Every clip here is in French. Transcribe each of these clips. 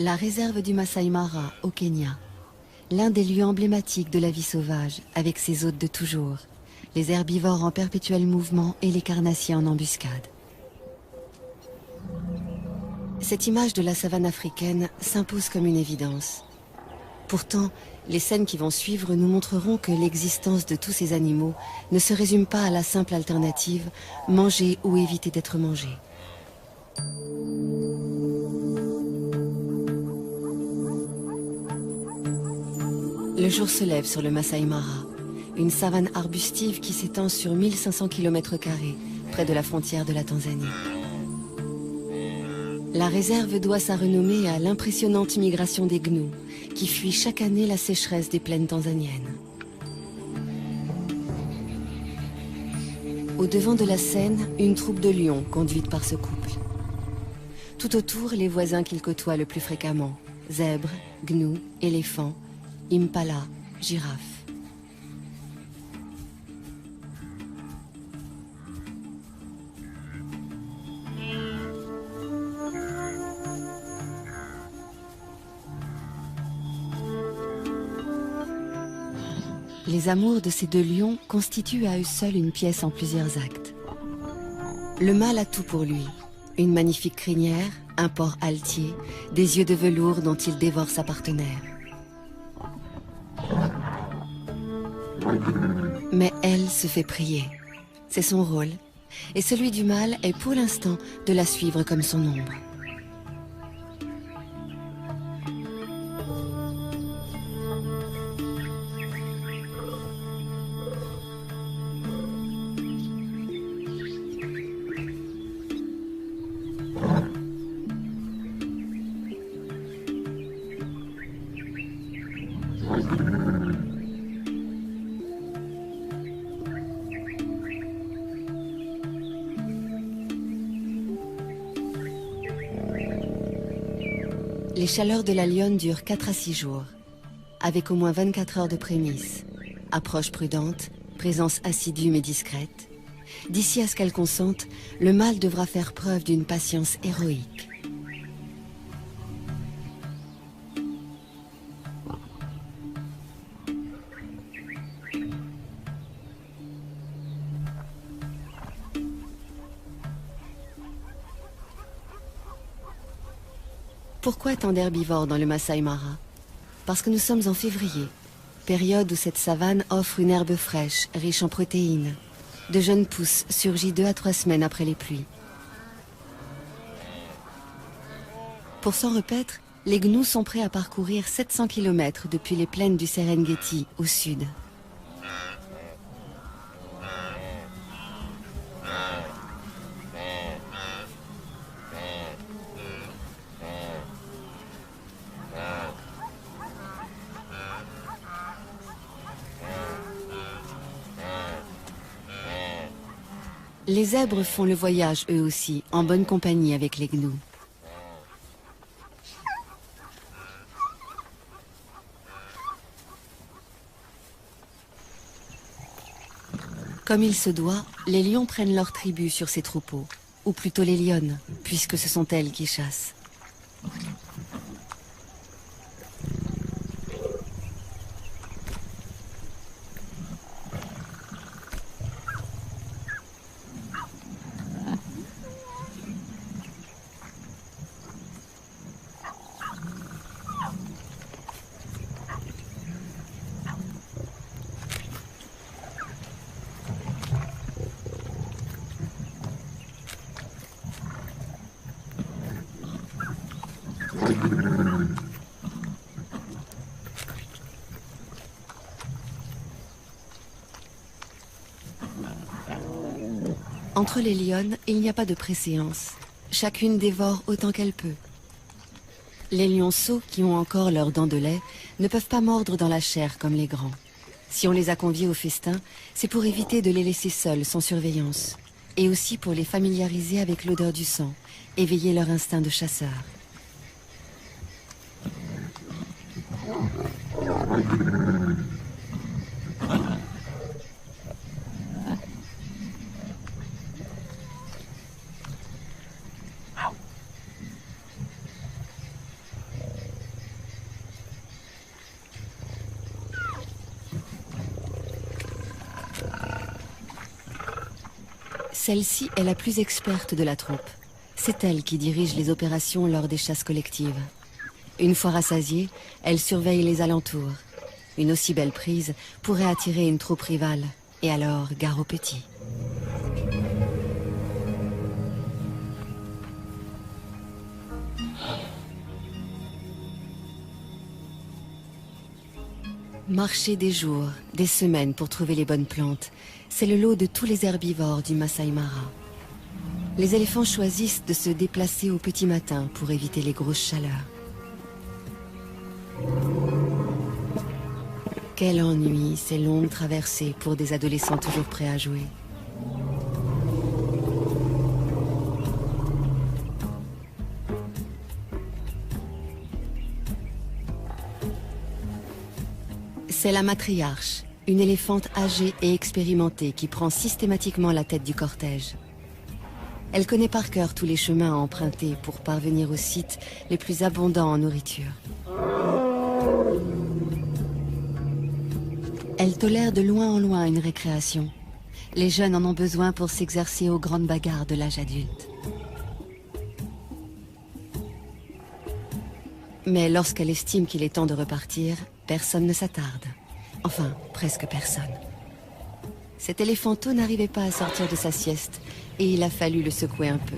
La réserve du Masai Mara, au Kenya. L'un des lieux emblématiques de la vie sauvage, avec ses hôtes de toujours. Les herbivores en perpétuel mouvement et les carnassiers en embuscade. Cette image de la savane africaine s'impose comme une évidence. Pourtant, les scènes qui vont suivre nous montreront que l'existence de tous ces animaux ne se résume pas à la simple alternative manger ou éviter d'être mangé. Le jour se lève sur le Masai Mara, une savane arbustive qui s'étend sur 1500 km², près de la frontière de la Tanzanie. La réserve doit sa renommée à l'impressionnante migration des gnous, qui fuient chaque année la sécheresse des plaines tanzaniennes. Au devant de la scène, une troupe de lions conduite par ce couple. Tout autour, les voisins qu'ils côtoient le plus fréquemment, zèbres, gnous, éléphants, impala, girafes. Les amours de ces deux lions constituent à eux seuls une pièce en plusieurs actes. Le mâle a tout pour lui. Une magnifique crinière, un port altier, des yeux de velours dont il dévore sa partenaire. Mais elle se fait prier. C'est son rôle. Et celui du mâle est pour l'instant de la suivre comme son ombre. Les chaleurs de la lionne durent 4 à 6 jours, avec au moins 24 heures de prémices. Approche prudente, présence assidue mais discrète. D'ici à ce qu'elle consente, le mâle devra faire preuve d'une patience héroïque. Pourquoi tant d'herbivores dans le Masai Mara? Parce que nous sommes en février, période où cette savane offre une herbe fraîche, riche en protéines. De jeunes pousses surgit 2 à 3 semaines après les pluies. Pour s'en repaître, les gnous sont prêts à parcourir 700 km depuis les plaines du Serengeti au sud. Les zèbres font le voyage eux aussi, en bonne compagnie avec les gnous. Comme il se doit, les lions prennent leur tribu sur ces troupeaux, ou plutôt les lionnes, puisque ce sont elles qui chassent. Entre les lionnes, il n'y a pas de préséance. Chacune dévore autant qu'elle peut. Les lionceaux, qui ont encore leurs dents de lait, ne peuvent pas mordre dans la chair comme les grands. Si on les a conviés au festin, c'est pour éviter de les laisser seuls, sans surveillance. Et aussi pour les familiariser avec l'odeur du sang, éveiller leur instinct de chasseur. Celle-ci est la plus experte de la troupe. C'est elle qui dirige les opérations lors des chasses collectives. Une fois rassasiée, elle surveille les alentours. Une aussi belle prise pourrait attirer une troupe rivale. Et alors, gare aux petits. Marcher des jours, des semaines pour trouver les bonnes plantes, c'est le lot de tous les herbivores du Masai Mara. Les éléphants choisissent de se déplacer au petit matin pour éviter les grosses chaleurs. Quel ennui, ces longues traversées pour des adolescents toujours prêts à jouer. C'est la matriarche, une éléphante âgée et expérimentée qui prend systématiquement la tête du cortège. Elle connaît par cœur tous les chemins à emprunter pour parvenir aux sites les plus abondants en nourriture. Elle tolère de loin en loin une récréation. Les jeunes en ont besoin pour s'exercer aux grandes bagarres de l'âge adulte. Mais lorsqu'elle estime qu'il est temps de repartir, personne ne s'attarde. Enfin, presque personne. Cet éléphanteau n'arrivait pas à sortir de sa sieste et il a fallu le secouer un peu.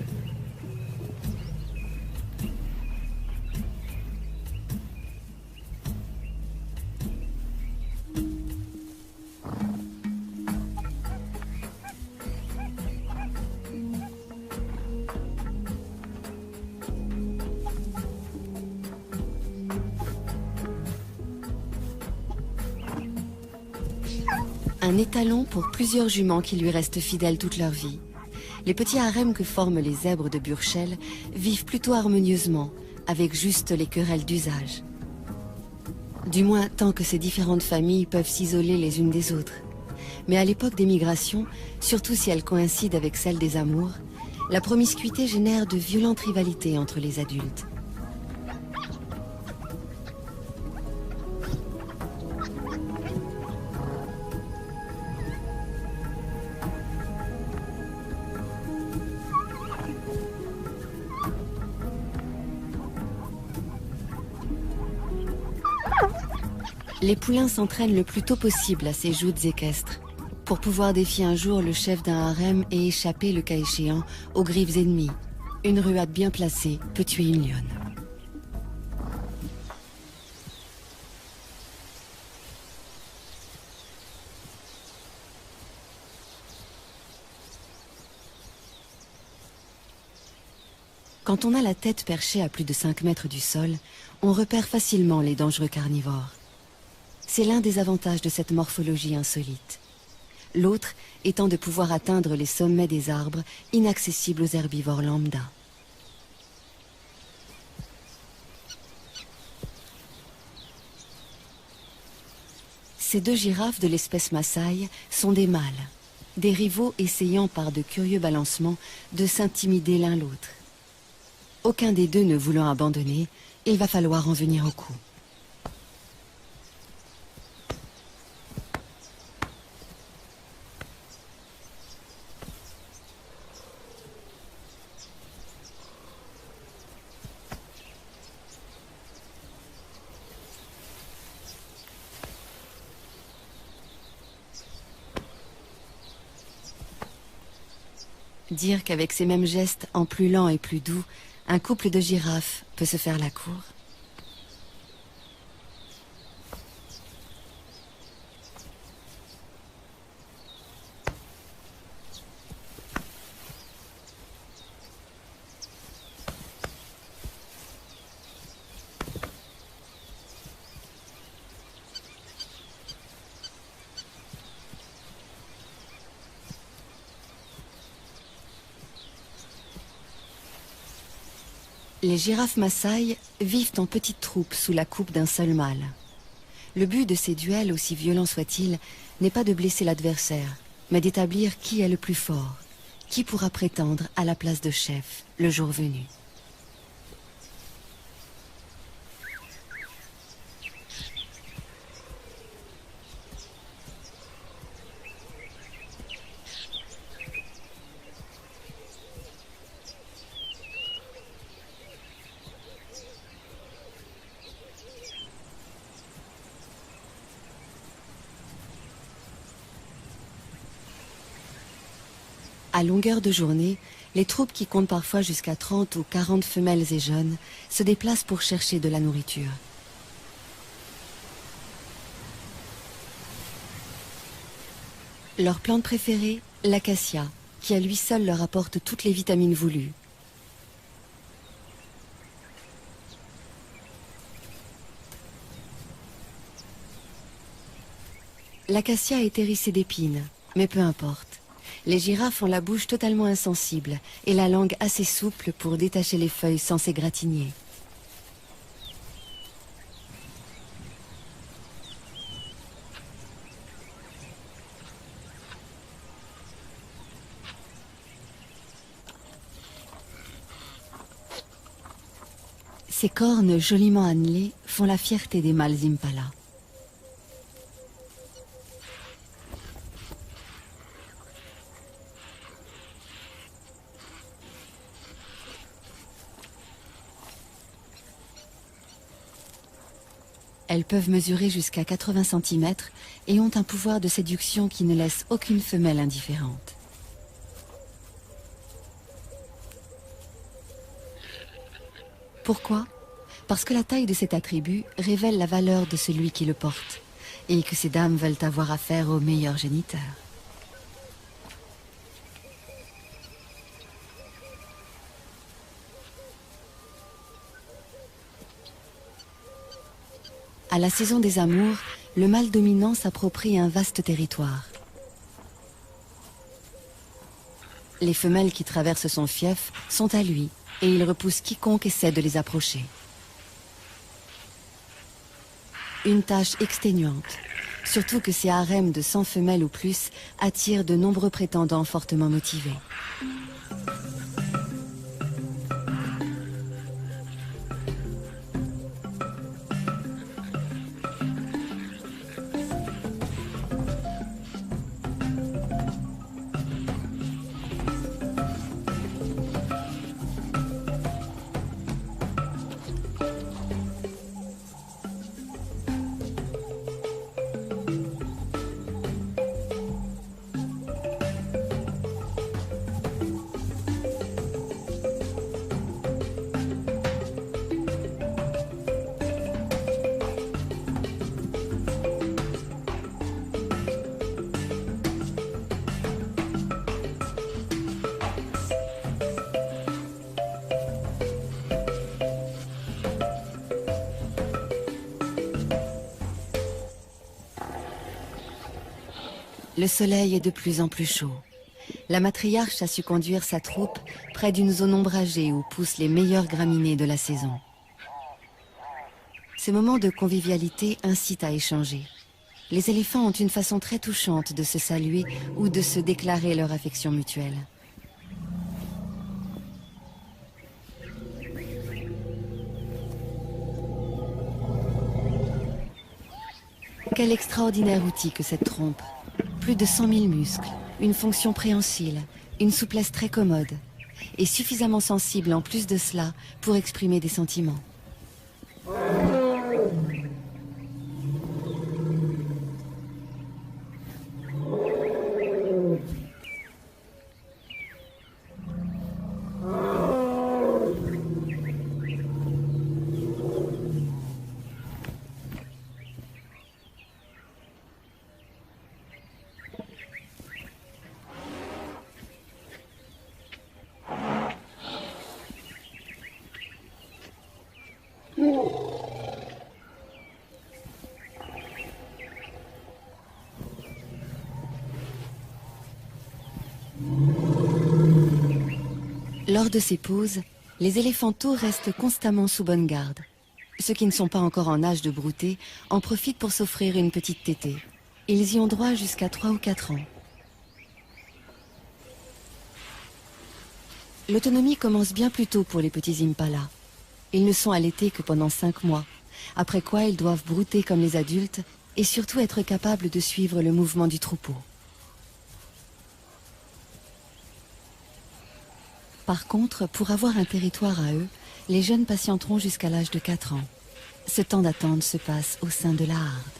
Un étalon pour plusieurs juments qui lui restent fidèles toute leur vie. Les petits harems que forment les zèbres de Burchell vivent plutôt harmonieusement, avec juste les querelles d'usage. Du moins, tant que ces différentes familles peuvent s'isoler les unes des autres. Mais à l'époque des migrations, surtout si elles coïncident avec celle des amours, la promiscuité génère de violentes rivalités entre les adultes. Les poulains s'entraînent le plus tôt possible à ces joutes équestres, pour pouvoir défier un jour le chef d'un harem et échapper, le cas échéant, aux griffes ennemies. Une ruade bien placée peut tuer une lionne. Quand on a la tête perchée à plus de 5 mètres du sol, on repère facilement les dangereux carnivores. C'est l'un des avantages de cette morphologie insolite. L'autre étant de pouvoir atteindre les sommets des arbres inaccessibles aux herbivores lambda. Ces deux girafes de l'espèce Maasai sont des mâles, des rivaux essayant par de curieux balancements de s'intimider l'un l'autre. Aucun des deux ne voulant abandonner, il va falloir en venir au coup. Dire qu'avec ces mêmes gestes, en plus lents et plus doux, un couple de girafes peut se faire la cour. Les girafes Maasai vivent en petites troupes sous la coupe d'un seul mâle. Le but de ces duels, aussi violents soient-ils, n'est pas de blesser l'adversaire, mais d'établir qui est le plus fort, qui pourra prétendre à la place de chef le jour venu. À longueur de journée, les troupes qui comptent parfois jusqu'à 30 ou 40 femelles et jeunes se déplacent pour chercher de la nourriture. Leur plante préférée, l'acacia, qui à lui seul leur apporte toutes les vitamines voulues. L'acacia est hérissée d'épines, mais peu importe. Les girafes ont la bouche totalement insensible et la langue assez souple pour détacher les feuilles sans s'égratigner. Ces cornes joliment annelées font la fierté des mâles impala. Elles peuvent mesurer jusqu'à 80 cm et ont un pouvoir de séduction qui ne laisse aucune femelle indifférente. Pourquoi? Parce que la taille de cet attribut révèle la valeur de celui qui le porte et que ces dames veulent avoir affaire au meilleur géniteur. À la saison des amours, le mâle dominant s'approprie un vaste territoire. Les femelles qui traversent son fief sont à lui et il repousse quiconque essaie de les approcher. Une tâche exténuante, surtout que ces harems de 100 femelles ou plus attirent de nombreux prétendants fortement motivés. Le soleil est de plus en plus chaud. La matriarche a su conduire sa troupe près d'une zone ombragée où poussent les meilleures graminées de la saison. Ces moments de convivialité incitent à échanger. Les éléphants ont une façon très touchante de se saluer ou de se déclarer leur affection mutuelle. Quel extraordinaire outil que cette trompe! Plus de 100 000 muscles, une fonction préhensile, une souplesse très commode, et suffisamment sensible en plus de cela pour exprimer des sentiments. Lors de ces pauses, les éléphanteaux restent constamment sous bonne garde. Ceux qui ne sont pas encore en âge de brouter en profitent pour s'offrir une petite tétée. Ils y ont droit jusqu'à 3 ou 4 ans. L'autonomie commence bien plus tôt pour les petits impalas. Ils ne sont allaités que pendant 5 mois, après quoi ils doivent brouter comme les adultes et surtout être capables de suivre le mouvement du troupeau. Par contre, pour avoir un territoire à eux, les jeunes patienteront jusqu'à l'âge de 4 ans. Ce temps d'attente se passe au sein de la harde.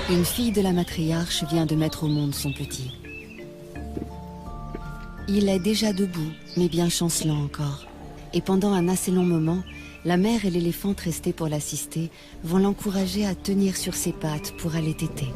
Une fille de la matriarche vient de mettre au monde son petit. Il est déjà debout, mais bien chancelant encore. Et pendant un assez long moment, la mère et l'éléphante restés pour l'assister vont l'encourager à tenir sur ses pattes pour aller téter.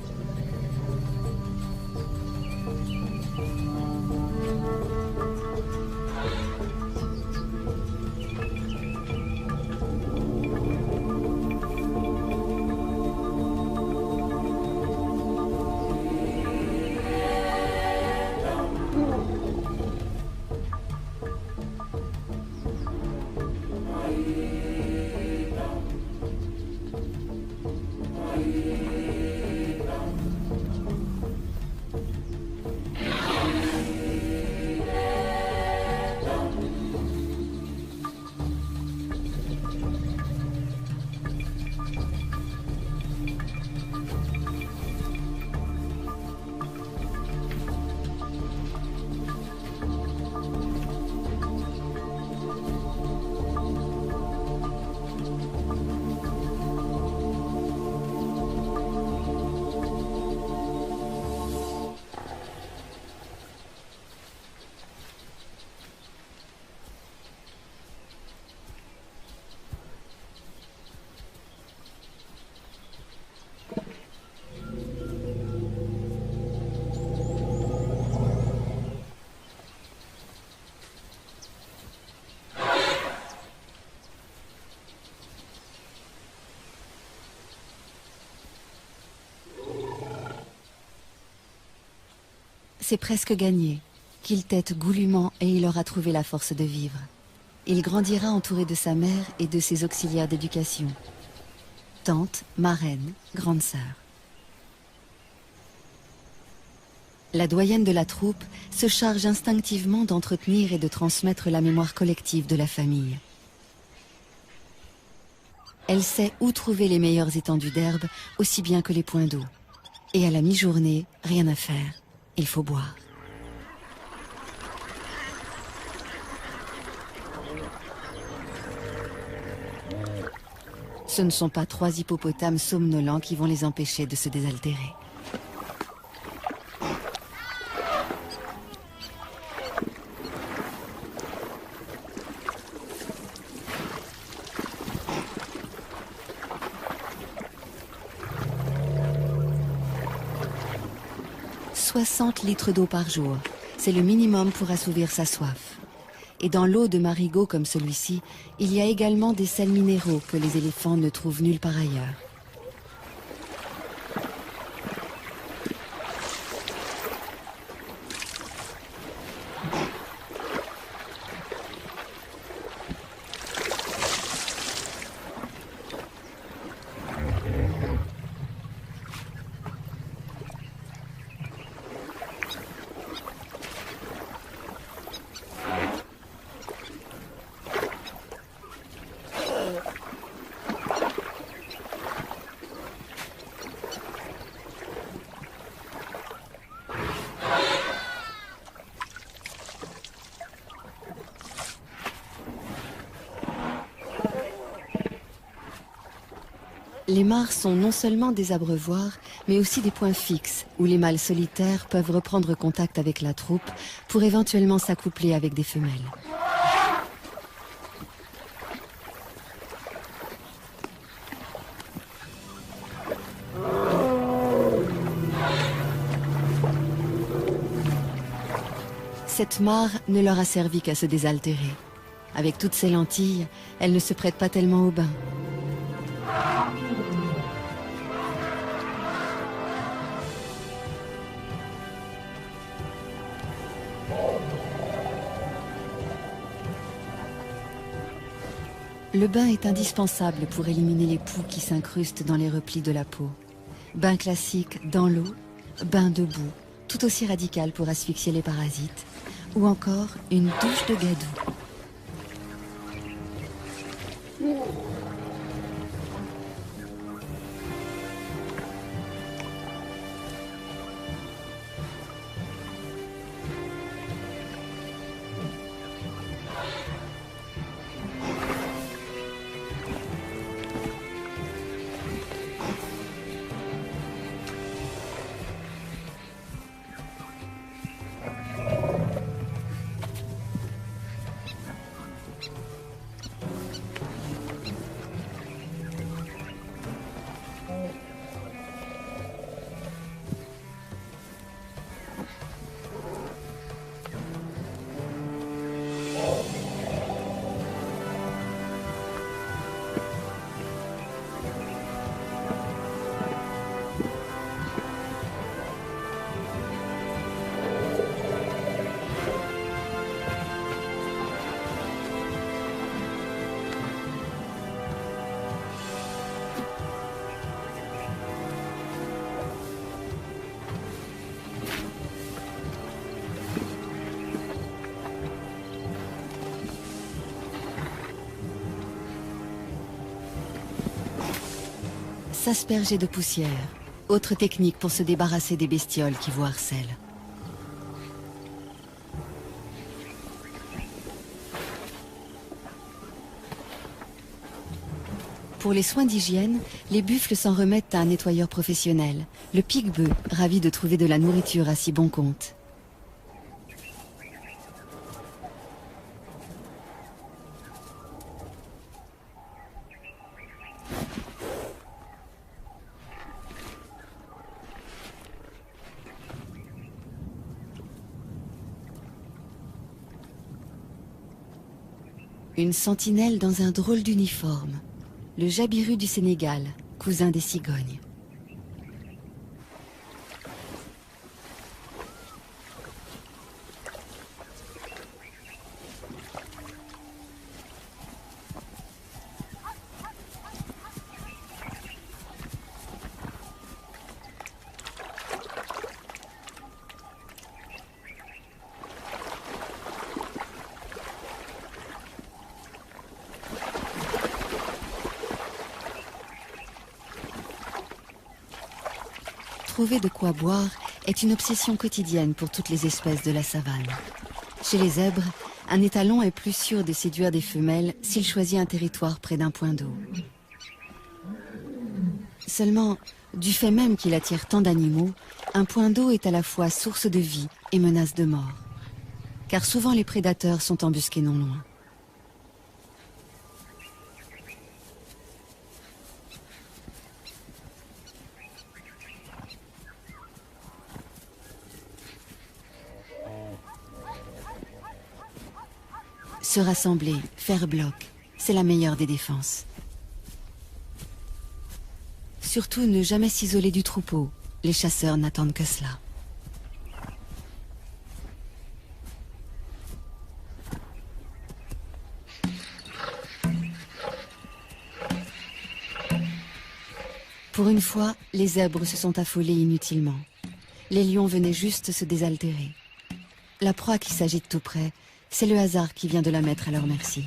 C'est presque gagné. Qu'il tète goulûment et il aura trouvé la force de vivre. Il grandira entouré de sa mère et de ses auxiliaires d'éducation. Tante, marraine, grande sœur. La doyenne de la troupe se charge instinctivement d'entretenir et de transmettre la mémoire collective de la famille. Elle sait où trouver les meilleures étendues d'herbe, aussi bien que les points d'eau. Et à la mi-journée, rien à faire. Il faut boire. Ce ne sont pas 3 hippopotames somnolents qui vont les empêcher de se désaltérer. « 60 litres d'eau par jour, c'est le minimum pour assouvir sa soif. Et dans l'eau de marigot comme celui-ci, il y a également des sels minéraux que les éléphants ne trouvent nulle part ailleurs. Les mares sont non seulement des abreuvoirs, mais aussi des points fixes où les mâles solitaires peuvent reprendre contact avec la troupe pour éventuellement s'accoupler avec des femelles. Cette mare ne leur a servi qu'à se désaltérer. Avec toutes ces lentilles, elle ne se prête pas tellement au bain. Le bain est indispensable pour éliminer les poux qui s'incrustent dans les replis de la peau. Bain classique dans l'eau, bain debout, tout aussi radical pour asphyxier les parasites, ou encore une douche de gadou. s'asperger de poussière. Autre technique pour se débarrasser des bestioles qui vous harcèlent. Pour les soins d'hygiène, les buffles s'en remettent à un nettoyeur professionnel, le pique-bœuf, ravi de trouver de la nourriture à si bon compte. Une sentinelle dans un drôle d'uniforme. Le jabiru du Sénégal, cousin des cigognes. Trouver de quoi boire est une obsession quotidienne pour toutes les espèces de la savane. Chez les zèbres, un étalon est plus sûr de séduire des femelles s'il choisit un territoire près d'un point d'eau. Seulement, du fait même qu'il attire tant d'animaux, un point d'eau est à la fois source de vie et menace de mort. Car souvent les prédateurs sont embusqués non loin. Se rassembler, faire bloc, c'est la meilleure des défenses. Surtout ne jamais s'isoler du troupeau, les chasseurs n'attendent que cela. Pour une fois, les zèbres se sont affolés inutilement. Les lions venaient juste se désaltérer. La proie qui s'agite tout près, c'est le hasard qui vient de la mettre à leur merci.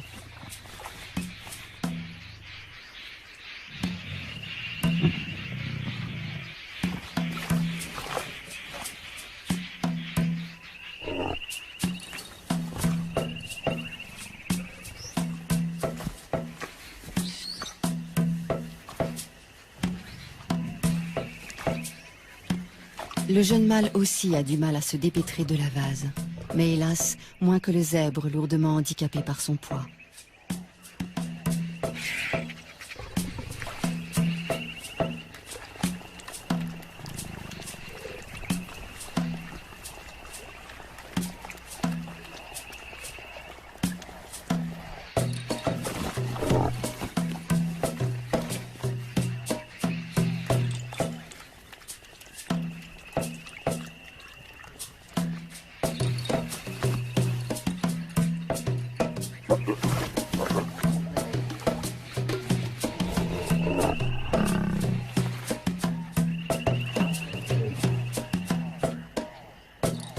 Le jeune mâle aussi a du mal à se dépêtrer de la vase. Mais hélas, moins que le zèbre lourdement handicapé par son poids.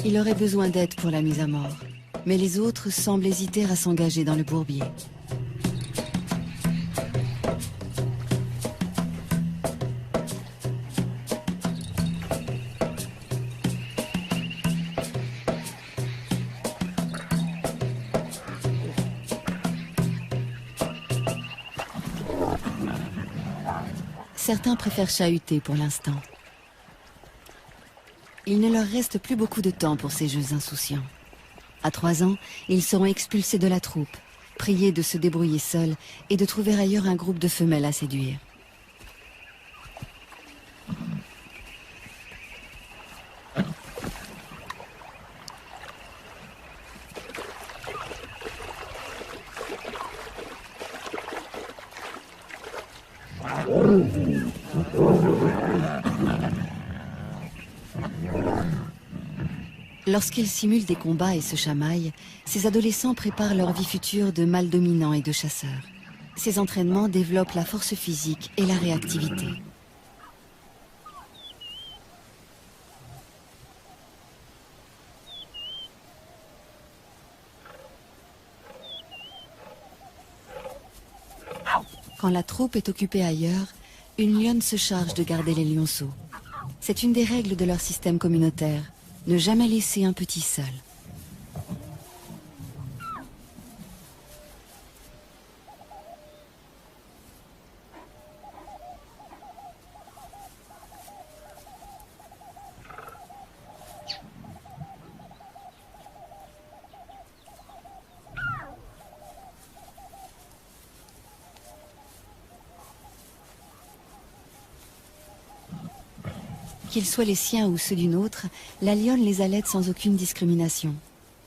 Il aurait besoin d'aide pour la mise à mort, mais les autres semblent hésiter à s'engager dans le bourbier. Certains préfèrent chahuter pour l'instant. Il ne leur reste plus beaucoup de temps pour ces jeux insouciants. À 3 ans, ils seront expulsés de la troupe, priés de se débrouiller seuls et de trouver ailleurs un groupe de femelles à séduire. Lorsqu'ils simulent des combats et se chamaillent, ces adolescents préparent leur vie future de mâles dominants et de chasseurs. Ces entraînements développent la force physique et la réactivité. Quand la troupe est occupée ailleurs, Une lionne se charge de garder les lionceaux. C'est une des règles de leur système communautaire. Ne jamais laisser un petit seul. Qu'ils soient les siens ou ceux d'une autre, la lionne les allaite sans aucune discrimination.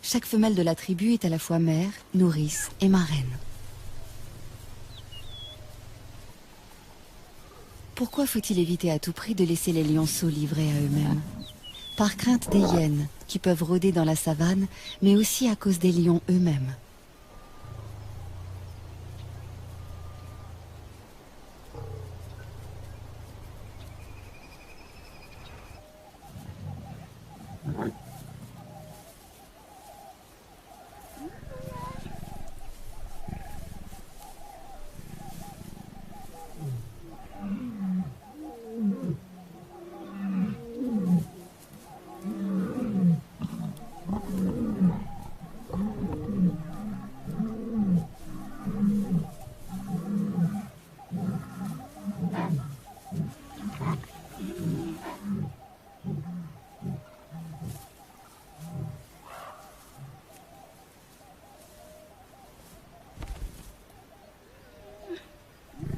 Chaque femelle de la tribu est à la fois mère, nourrice et marraine. Pourquoi faut-il éviter à tout prix de laisser les lionceaux livrés à eux-mêmes? Par crainte des hyènes, qui peuvent rôder dans la savane, mais aussi à cause des lions eux-mêmes.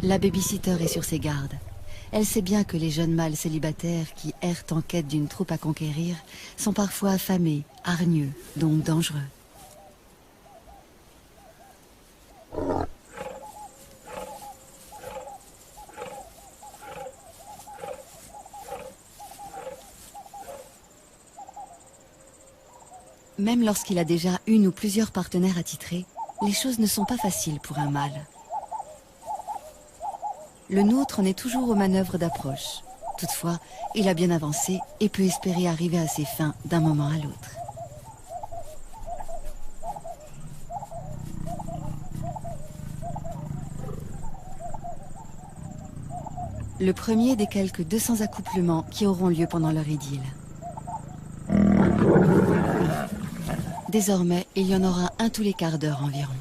La babysitter est sur ses gardes. Elle sait bien que les jeunes mâles célibataires qui errent en quête d'une troupe à conquérir sont parfois affamés, hargneux, donc dangereux. Même lorsqu'il a déjà une ou plusieurs partenaires attitrés, les choses ne sont pas faciles pour un mâle. Le nôtre en est toujours aux manœuvres d'approche. Toutefois, il a bien avancé et peut espérer arriver à ses fins d'un moment à l'autre. Le premier des quelques 200 accouplements qui auront lieu pendant leur idylle. Désormais, il y en aura un tous les quarts d'heure environ.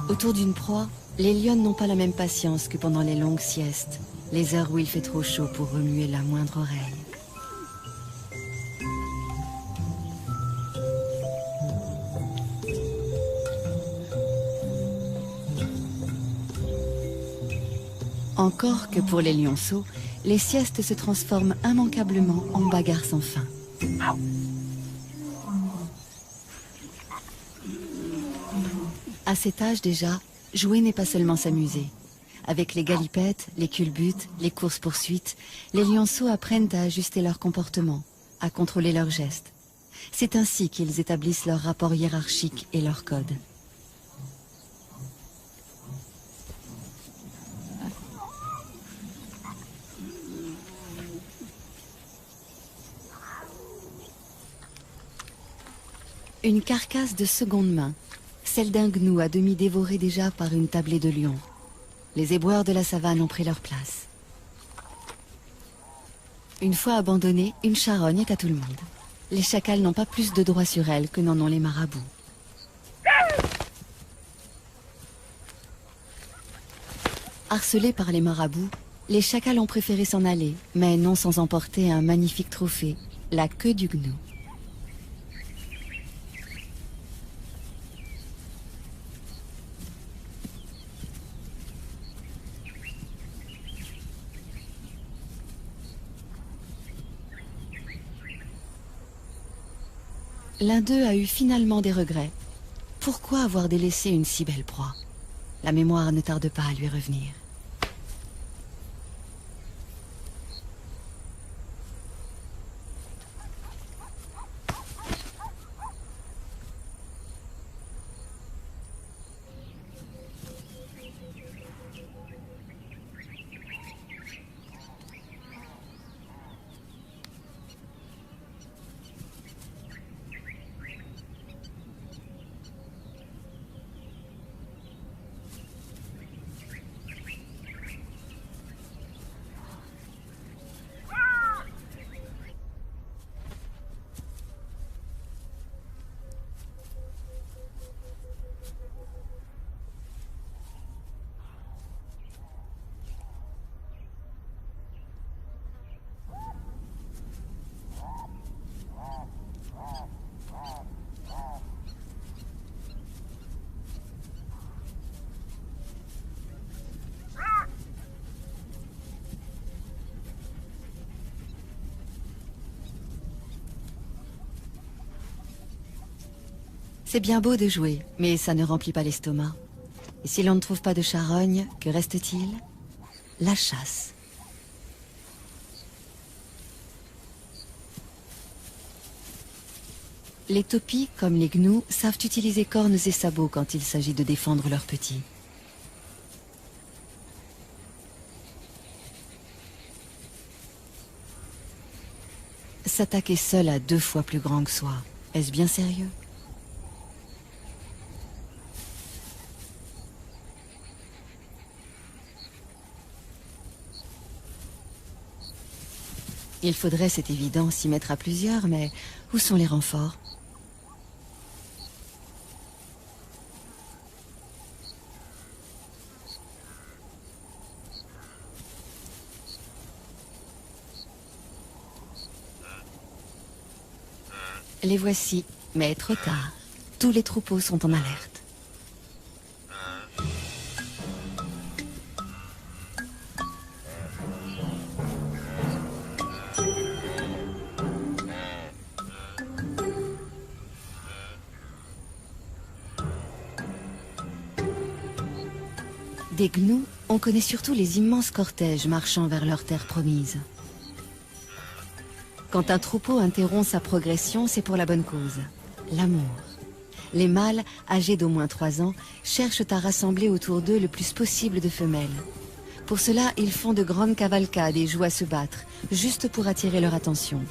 Autour d'une proie, les lionnes n'ont pas la même patience que pendant les longues siestes, les heures où il fait trop chaud pour remuer la moindre oreille. Encore que pour les lionceaux, les siestes se transforment immanquablement en bagarres sans fin. À cet âge déjà, jouer n'est pas seulement s'amuser. Avec les galipettes, les culbutes, les courses-poursuites, les lionceaux apprennent à ajuster leur comportement, à contrôler leurs gestes. C'est ainsi qu'ils établissent leur rapport hiérarchique et leur code. Une carcasse de seconde main, celle d'un gnou à demi dévoré déjà par une tablée de lions. Les éboueurs de la savane ont pris leur place. Une fois abandonnée, une charogne est à tout le monde. Les chacals n'ont pas plus de droit sur elle que n'en ont les marabouts. Harcelés par les marabouts, les chacals ont préféré s'en aller, mais non sans emporter un magnifique trophée, la queue du gnou. L'un d'eux a eu finalement des regrets. Pourquoi avoir délaissé une si belle proie? La mémoire ne tarde pas à lui revenir. C'est bien beau de jouer, mais ça ne remplit pas l'estomac. Et si l'on ne trouve pas de charogne, que reste-t-il? La chasse. Les topis, comme les gnous, savent utiliser cornes et sabots quand il s'agit de défendre leurs petits. S'attaquer seul à 2 fois plus grand que soi, est-ce bien sérieux? Il faudrait, c'est évident, s'y mettre à plusieurs, mais où sont les renforts? Les voici, mais trop tard. Tous les troupeaux sont en alerte. Des gnous, on connaît surtout les immenses cortèges marchant vers leur terre promise. Quand un troupeau interrompt sa progression, c'est pour la bonne cause, l'amour. Les mâles, âgés d'au moins 3 ans, cherchent à rassembler autour d'eux le plus possible de femelles. Pour cela, ils font de grandes cavalcades et jouent à se battre, juste pour attirer leur attention.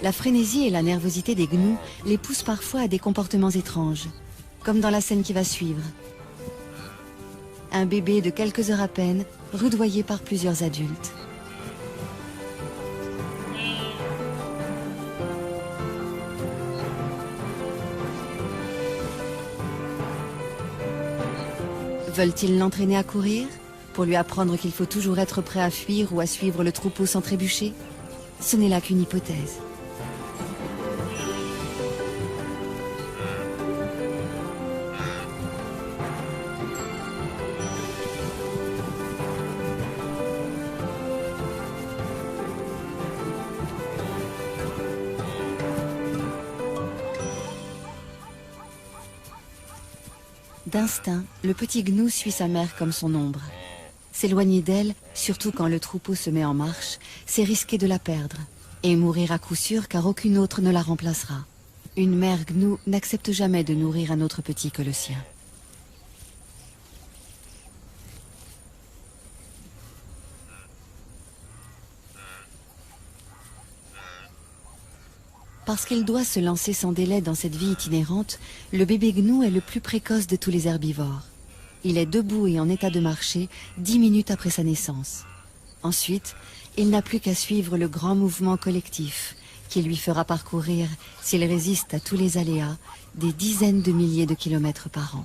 La frénésie et la nervosité des gnous les poussent parfois à des comportements étranges, comme dans la scène qui va suivre. Un bébé de quelques heures à peine, rudoyé par plusieurs adultes. Veulent-ils l'entraîner à courir, pour lui apprendre qu'il faut toujours être prêt à fuir ou à suivre le troupeau sans trébucher? Ce n'est là qu'une hypothèse. D'instinct, le petit gnou suit sa mère comme son ombre. S'éloigner d'elle, surtout quand le troupeau se met en marche, c'est risquer de la perdre. Et mourir à coup sûr car aucune autre ne la remplacera. Une mère gnou n'accepte jamais de nourrir un autre petit que le sien. Parce qu'il doit se lancer sans délai dans cette vie itinérante, le bébé gnou est le plus précoce de tous les herbivores. Il est debout et en état de marcher 10 minutes après sa naissance. Ensuite, il n'a plus qu'à suivre le grand mouvement collectif qui lui fera parcourir, s'il résiste à tous les aléas, des dizaines de milliers de kilomètres par an.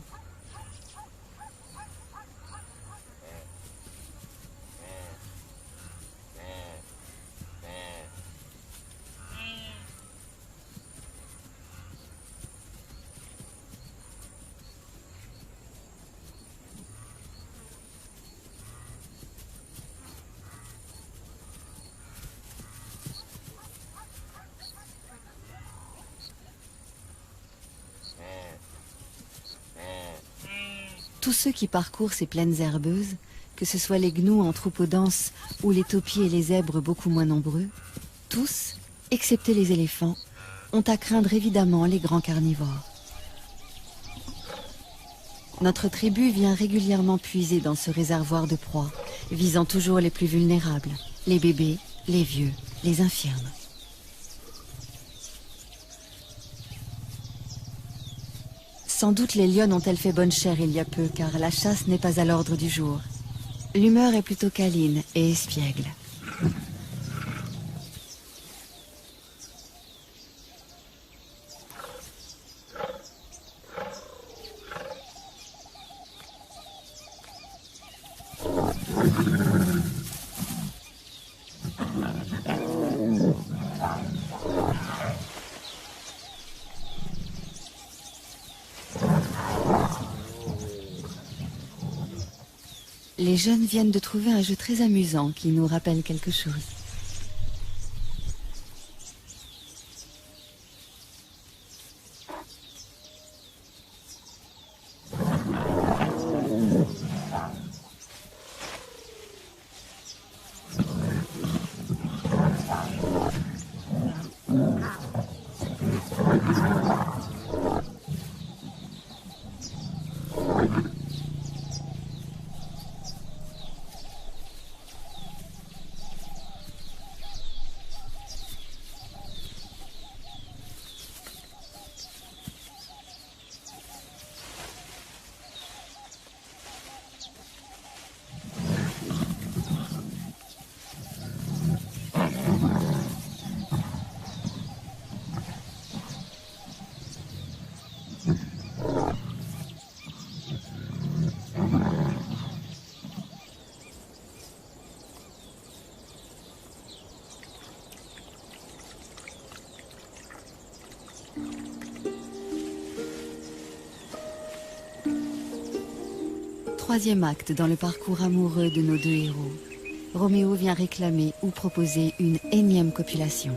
Tous ceux qui parcourent ces plaines herbeuses, que ce soit les gnous en troupeaux denses ou les taupiers et les zèbres beaucoup moins nombreux, tous, excepté les éléphants, ont à craindre évidemment les grands carnivores. Notre tribu vient régulièrement puiser dans ce réservoir de proies, visant toujours les plus vulnérables, les bébés, les vieux, les infirmes. Sans doute les lionnes ont-elles fait bonne chère il y a peu, car la chasse n'est pas à l'ordre du jour. L'humeur est plutôt câline et espiègle. Les jeunes viennent de trouver un jeu très amusant qui nous rappelle quelque chose. Troisième acte dans le parcours amoureux de nos deux héros. Roméo vient réclamer ou proposer une énième copulation.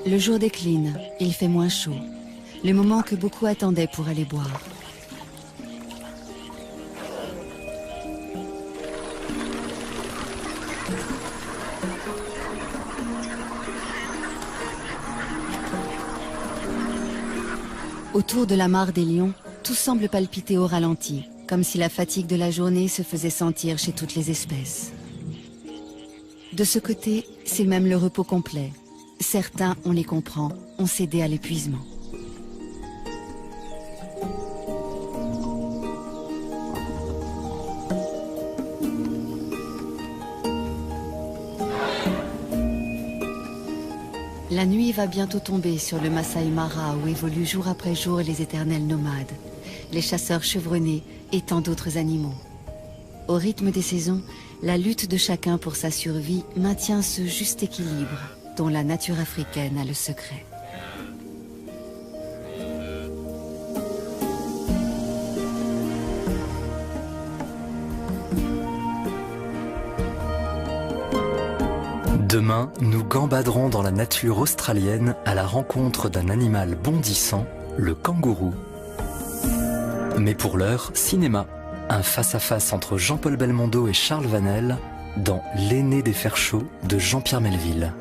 Le jour décline, il fait moins chaud, le moment que beaucoup attendaient pour aller boire. Autour de la mare des lions, tout semble palpiter au ralenti, comme si la fatigue de la journée se faisait sentir chez toutes les espèces. De ce côté, c'est même le repos complet. Certains, on les comprend, ont cédé à l'épuisement. La nuit va bientôt tomber sur le Masai Mara où évoluent jour après jour les éternels nomades, les chasseurs chevronnés et tant d'autres animaux. Au rythme des saisons, la lutte de chacun pour sa survie maintient ce juste équilibre dont la nature africaine a le secret. Demain, nous gambaderons dans la nature australienne à la rencontre d'un animal bondissant, le kangourou. Mais pour l'heure, cinéma. Un face-à-face entre Jean-Paul Belmondo et Charles Vanel dans L'aîné des fers chauds de Jean-Pierre Melville.